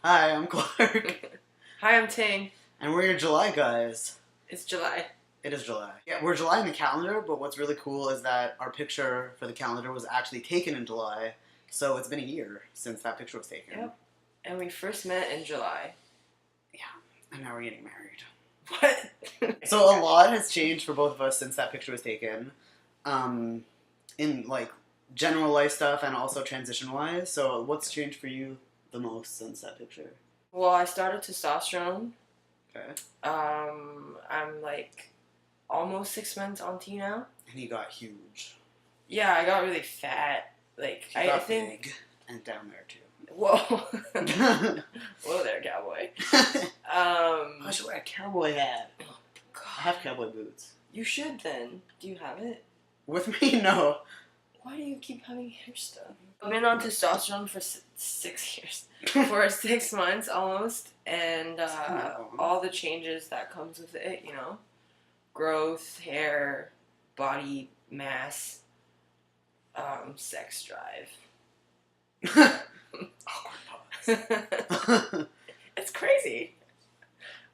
Hi, I'm Clark. Hi, I'm Ting. And we're your July guys. It's July. It is July. Yeah, we're July in the calendar, but what's really cool is that our picture for the calendar was actually taken in July. So it's been a year since that picture was taken. Yep. And we first met in July. Yeah. And now we're getting married. What? So a lot has changed for both of us since that picture was taken. In like general life stuff and also transition wise. So what's changed for you the most since that picture? Well, I started testosterone. Okay. I'm like almost 6 months on T now. And he got huge. Yeah, I got really fat. Like He I got think. big and down there too. Whoa. Whoa there, cowboy. I should wear a cowboy hat. Oh, I have cowboy boots. You should then. Do you have it? With me, no. Why do you keep having hair stuff? I've been on testosterone for 6 years. For 6 months almost. And all the changes that comes with it, you know. Growth, hair, body mass, sex drive. Awkward pause. It's crazy.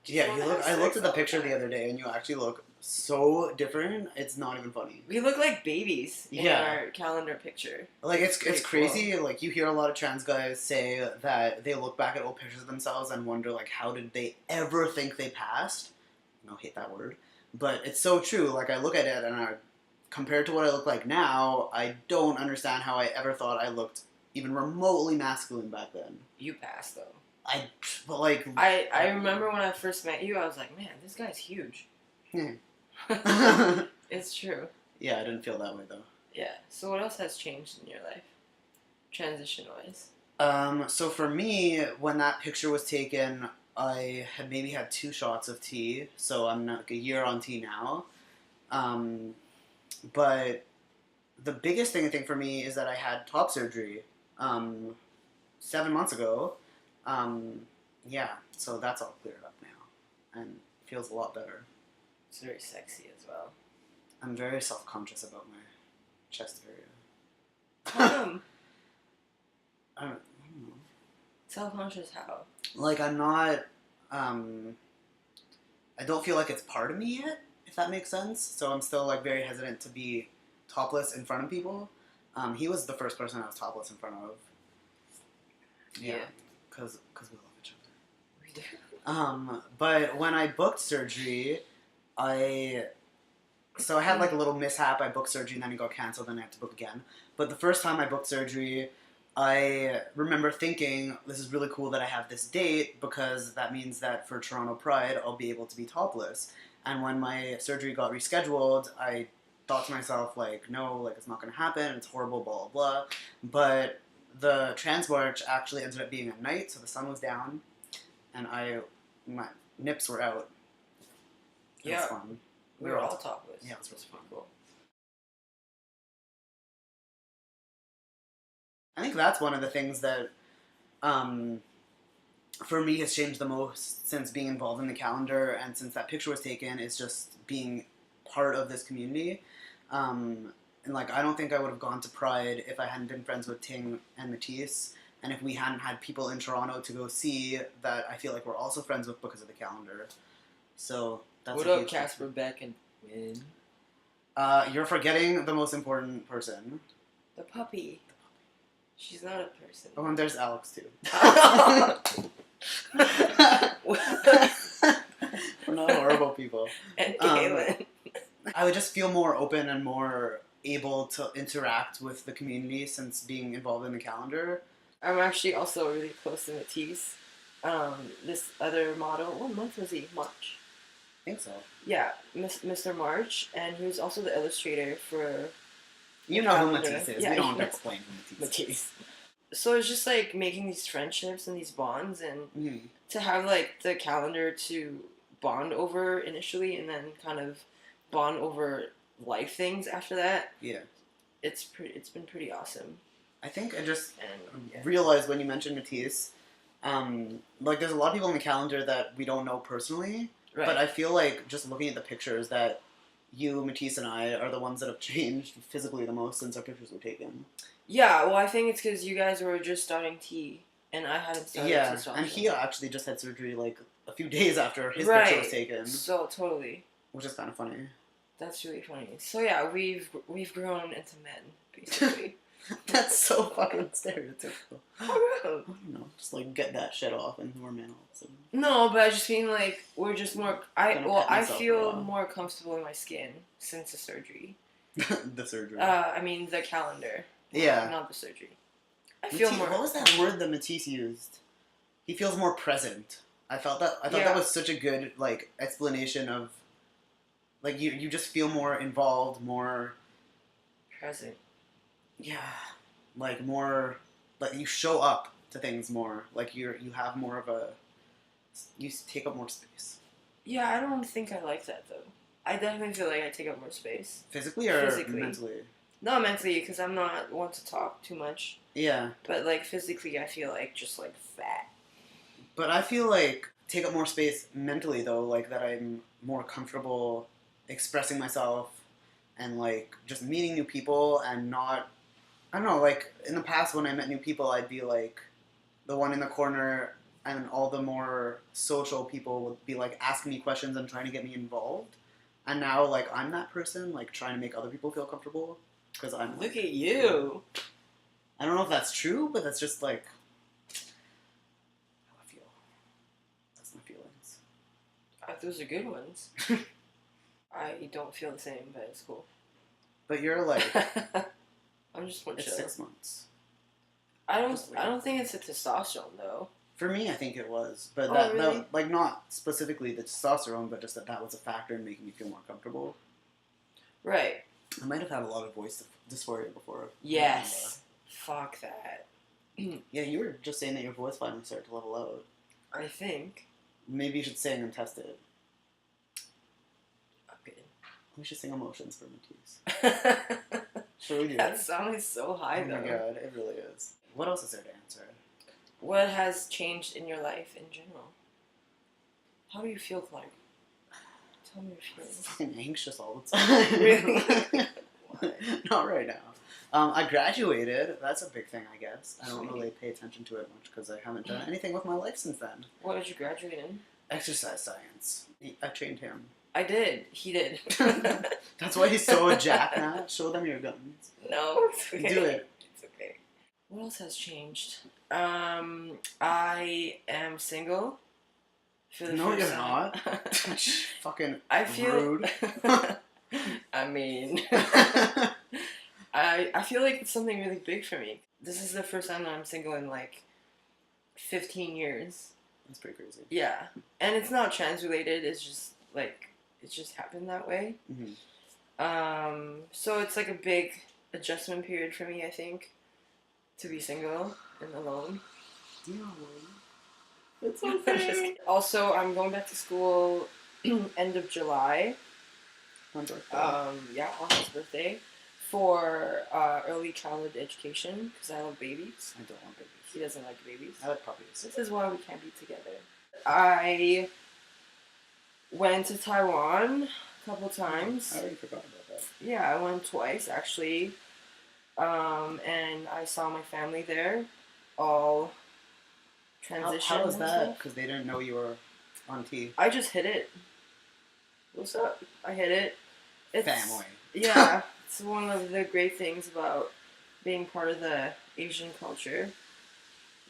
Yeah, you look. I looked at the picture the other day, and you actually look so different. It's not even funny. We look like babies in our calendar picture. Like it's crazy. Cool. Like you hear a lot of trans guys say that they look back at old pictures of themselves and wonder like how did they ever think they passed? No, hate that word. But it's so true. Like I look at it and compared to what I look like now, I don't understand how I ever thought I looked even remotely masculine back then. You passed though. I remember when I first met you, I was like, man, this guy's huge. It's true. Yeah, I didn't feel that way though. Yeah. So what else has changed in your life, transition-wise? So for me, when that picture was taken, I had maybe had 2 shots of tea, so I'm like a year on tea now. But the biggest thing I think for me is that I had top surgery 7 months ago. Yeah, so that's all cleared up now, and feels a lot better. It's very sexy as well. I'm very self-conscious about my chest area. How come? I don't know. Self-conscious how? Like, I'm not, I don't feel like it's part of me yet, if that makes sense. So I'm still, like, very hesitant to be topless in front of people. He was the first person I was topless in front of. Yeah. Because we love each other. We do. But when I booked surgery, I had like a little mishap. I booked surgery and then it got canceled and I had to book again. But the first time I booked surgery, I remember thinking, this is really cool that I have this date because that means that for Toronto Pride, I'll be able to be topless. And when my surgery got rescheduled, I thought to myself, like, no, like, it's not going to happen. It's horrible, blah, blah, blah. But the trans march actually ended up being at night, so the sun was down, and my nips were out. It was fun. We were all topless. Yeah, it was really fun. Cool. I think that's one of the things that, for me, has changed the most since being involved in the calendar and since that picture was taken, is just being part of this community. And, like, I don't think I would have gone to Pride if I hadn't been friends with Ting and Matisse, and if we hadn't had people in Toronto to go see that I feel like we're also friends with because of the calendar. So, that's what up, Casper, Beck, and Win? You're forgetting the most important person. The puppy. She's not a person. Oh, and there's Alex, too. We're not horrible people. And Kaylin. I would just feel more open and more able to interact with the community since being involved in the calendar. I'm actually also really close to Matisse. This other model, what month was he? March. I think so. Yeah, Mr. March, and he was also the illustrator for... You know who Matisse is. Yeah, we don't have to explain who Matisse is. So it's just like making these friendships and these bonds, and to have like the calendar to bond over initially, and then kind of bond over life things after that. Yeah, it's been pretty awesome. I think I just realized when you mentioned Matisse, like there's a lot of people in the calendar that we don't know personally, right. But I feel like just looking at the pictures that you, Matisse, and I are the ones that have changed physically the most since our pictures were taken. Yeah, well, I think it's because you guys were just starting tea. and I hadn't started Yeah, testosterone. and he actually just had surgery like a few days after his right. picture was taken. So totally. Which is kind of funny. That's really funny. So yeah, we've grown into men, basically. That's so fucking stereotypical. Oh, I don't know, just like get that shit off and we're men all of a sudden. no, but I just mean like we're just more. I myself feel more comfortable in my skin since the surgery. The surgery. I mean the calendar. Yeah. Not the surgery. I feel more. What was that word that Matisse used? He feels more present. I thought that was such a good like explanation of like you just feel more involved, more present. Yeah. Like more like you show up to things more. Like you have more of a you take up more space. Yeah, I don't think I like that though. I definitely feel like I take up more space. Physically or mentally? Not mentally, because I'm not one to talk too much. Yeah. But like physically, I feel like just like fat. But I feel like take up more space mentally though, like that I'm more comfortable expressing myself and like just meeting new people and not I don't know, like in the past when I met new people I'd be like the one in the corner and all the more social people would be like asking me questions and trying to get me involved. And now like I'm that person like trying to make other people feel comfortable because I'm Look at you. I don't know if that's true, but that's just like how I feel. That's my feelings. Those are good ones. I don't feel the same, but it's cool. But you're like I'm just more it's chill. 6 months. I don't think it's a testosterone though. For me, I think it was, but really? that like not specifically the testosterone, but just that was a factor in making me feel more comfortable. Right. I might have had a lot of voice dysphoria before. Yes. Fuck that. Yeah, you were just saying that your voice finally started to level out. I think. Maybe you should sing and test it. Okay. We should sing Emotions for Matisse. Sure we do. That song is so high though. Oh my god, it really is. What else is there to answer? What has changed in your life in general? How do you feel, Clark? Tell me your feelings. I'm fucking anxious all the time. Really? Not right now. I graduated. That's a big thing, I guess. I don't really pay attention to it much because I haven't done anything with my life since then. What did you graduate in? Exercise science. I trained him. I did. He did. That's why he's so jacked now. Show them your guns. No, it's okay. Do it. It's okay. What else has changed? I am single. For the No, first you're time. not. Fucking I feel. rude. I mean, I feel like it's something really big for me. This is the first time that I'm single in like 15 years. That's pretty crazy. Yeah, and it's not trans related. It's just like it just happened that way. Mm-hmm. So it's like a big adjustment period for me, I think, to be single and alone. Yeah. It's okay. Also, I'm going back to school end of July. On birthday. Yeah, on his birthday for early childhood education because I love babies. I don't want babies. He doesn't like babies. I like puppies. This is why we can't be together. I went to Taiwan a couple times. I already forgot about that. Yeah, I went twice actually. And I saw my family there, all transition. How was that? Because they didn't know you were on T. I just hit it. What's up? I hit it. It's, Family. Yeah, it's one of the great things about being part of the Asian culture.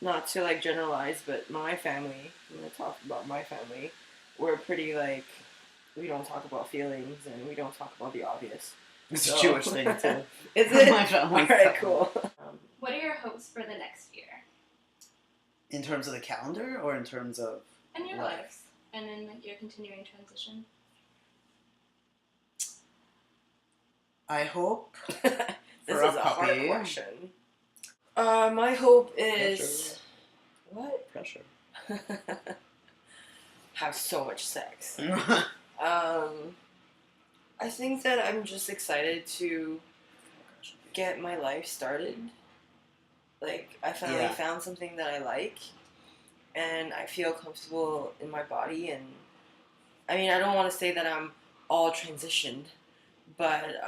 Not to like generalize, but my family, I'm going to talk about my family, we're pretty like, we don't talk about feelings and we don't talk about the obvious. It's a Jewish thing too. Is it? My family. Alright, cool. What are your hopes for the next year? In terms of the calendar or in terms of In your life and in your continuing transition? I hope This for is a a hard puppy. question. My hope is... What? Pressure. Have so much sex. I think that I'm just excited to get my life started. Like, I finally found something that I like, and I feel comfortable in my body, and I mean, I don't want to say that I'm all transitioned, but,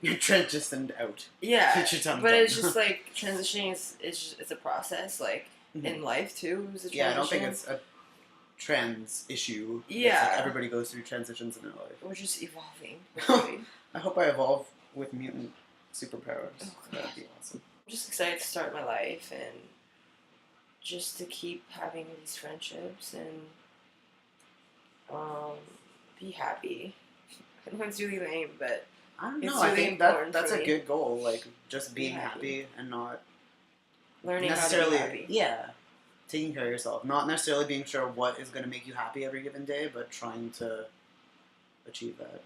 You're transitioned out. yeah, Get your tongue but done. it's just like, transitioning it's a process, like, in life too. It was a transition. Yeah, I don't think it's a trans issue. Yeah. It's like everybody goes through transitions in their life. We're just evolving. I hope I evolve with mutant superpowers. Oh, That'd be awesome. I'm just excited to start my life and just to keep having these friendships and be happy. I know it's really lame, but I don't it's know. I really think important that's for a me. good goal. Like just Be being happy. happy and not learning necessarily. how to be happy. Yeah, taking care of yourself. Not necessarily being sure what is going to make you happy every given day, but trying to achieve that.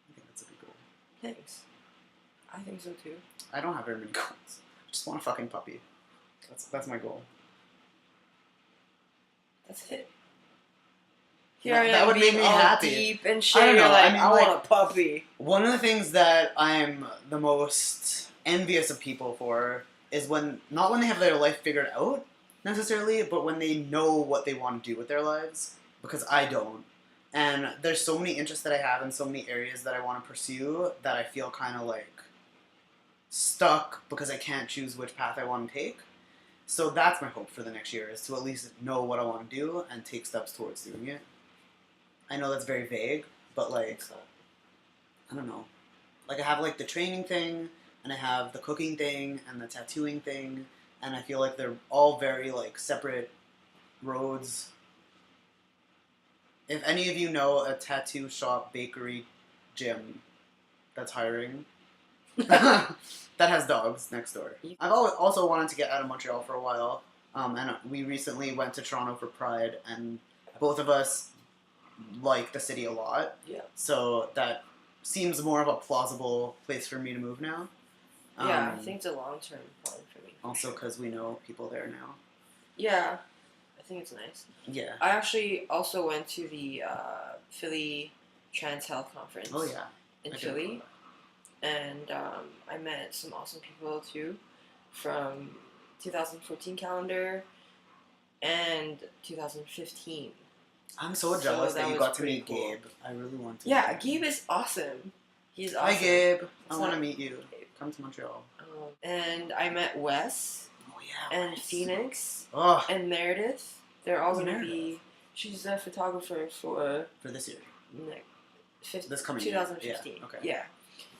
I think that's a good goal. Thanks. I think so too. I don't have very many goals. I just want a fucking puppy. That's my goal. That's it. Here I am That would make being me all happy. deep and shit. I don't know, You're like, I mean, I like- want a puppy. One of the things that I'm the most envious of people for is not when they have their life figured out necessarily, but when they know what they want to do with their lives, because I don't. And there's so many interests that I have in so many areas that I want to pursue that I feel kind of like stuck because I can't choose which path I want to take. So that's my hope for the next year, is to at least know what I want to do and take steps towards doing it. I know that's very vague, but like, It's not. I don't know. Like I have like the training thing, and I have the cooking thing, and the tattooing thing, and I feel like they're all very like separate roads. If any of you know a tattoo shop, bakery, gym that's hiring, that has dogs next door. I've also wanted to get out of Montreal for a while, and we recently went to Toronto for Pride, and both of us like the city a lot. Yeah. So that seems more of a plausible place for me to move now. Yeah, I think it's a long-term plan for me. Also because we know people there now. Yeah, I think it's nice. Yeah. I actually also went to the Philly Trans Health Conference. Oh yeah. In I did Philly. know And I met some awesome people too from 2014 calendar and 2015. I'm so So jealous that that you was got to pretty meet cool. Gabe. I really want to. Yeah, Gabe is awesome. He's awesome. Hi Gabe. I It's want to not- meet you. Come to Montreal. And I met Wes Oh yeah. and Wes. Phoenix Oh, and Meredith. They're all Who's going to Meredith? be... She's a photographer for for this year. this coming year. 2015. Yeah, okay. Yeah.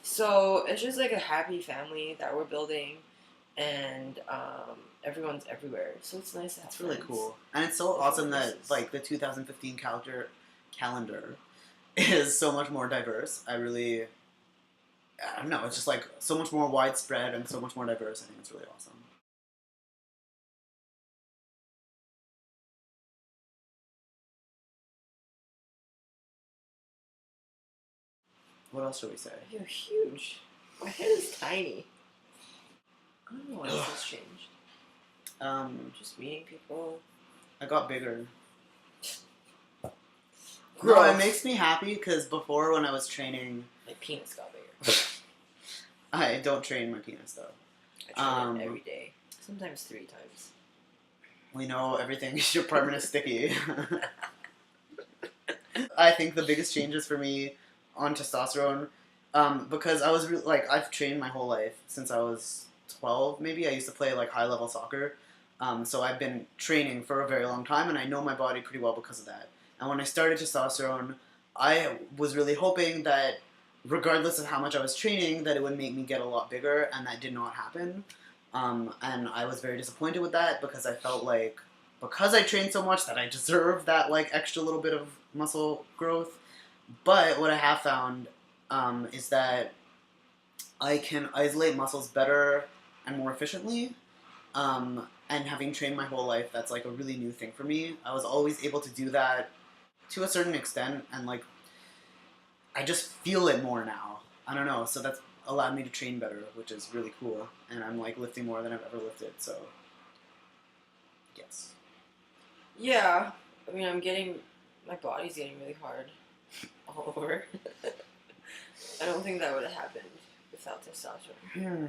So it's just like a happy family that we're building, and everyone's everywhere. So it's nice to have That's really friends. cool. And it's so Different awesome that places. like the 2015 calendar is so much more diverse. I don't know, it's just like so much more widespread and so much more diverse. I think it's really awesome. What else should we say? You're huge. My head is tiny. I don't know why this has changed. Just meeting people. I got bigger. No, Gross. it makes me happy because before when I was training, My penis got bigger. I don't train my penis though. I train it every day. Sometimes 3 times. We know everything. Your apartment is sticky. I think the biggest changes for me on testosterone, because I was I've trained my whole life since I was 12. Maybe I used to play like high level soccer, so I've been training for a very long time, and I know my body pretty well because of that. And when I started testosterone, I was really hoping that regardless of how much I was training, that it would make me get a lot bigger, and that did not happen. And I was very disappointed with that because I felt like because I trained so much that I deserved that like extra little bit of muscle growth. But what I have found is that I can isolate muscles better and more efficiently. And having trained my whole life, that's like a really new thing for me. I was always able to do that to a certain extent, and like I just feel it more now. I don't know, so that's allowed me to train better, which is really cool. And I'm like lifting more than I've ever lifted, so yes. Yeah. I mean, my body's getting really hard all over. I don't think that would have happened without testosterone.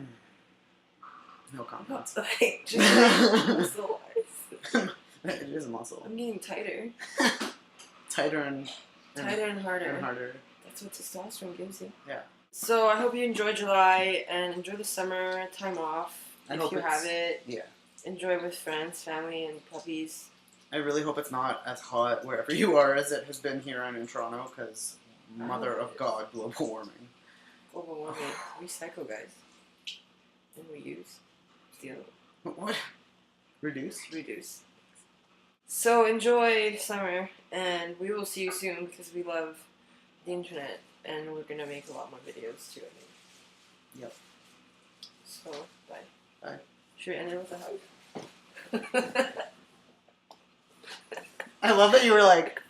No comments. Like, just muscle-wise. It is a muscle. I'm getting tighter. Tighter and Harder. and harder. That's what testosterone gives you. Yeah. So I hope you enjoy July and enjoy the summer time off I if hope you it's- have it. Yeah. enjoy with friends, family, and puppies. I really hope it's not as hot wherever you are as it has been here in Toronto, because mother of God, global warming. Global warming. Recycle, guys. And reuse. Steal. What? Reduce? Reduce. So enjoy summer, and we will see you soon because we love the internet, and we're gonna make a lot more videos too, I think. Yep. So, bye. Bye. Should we end it with a hug? I love that you were like,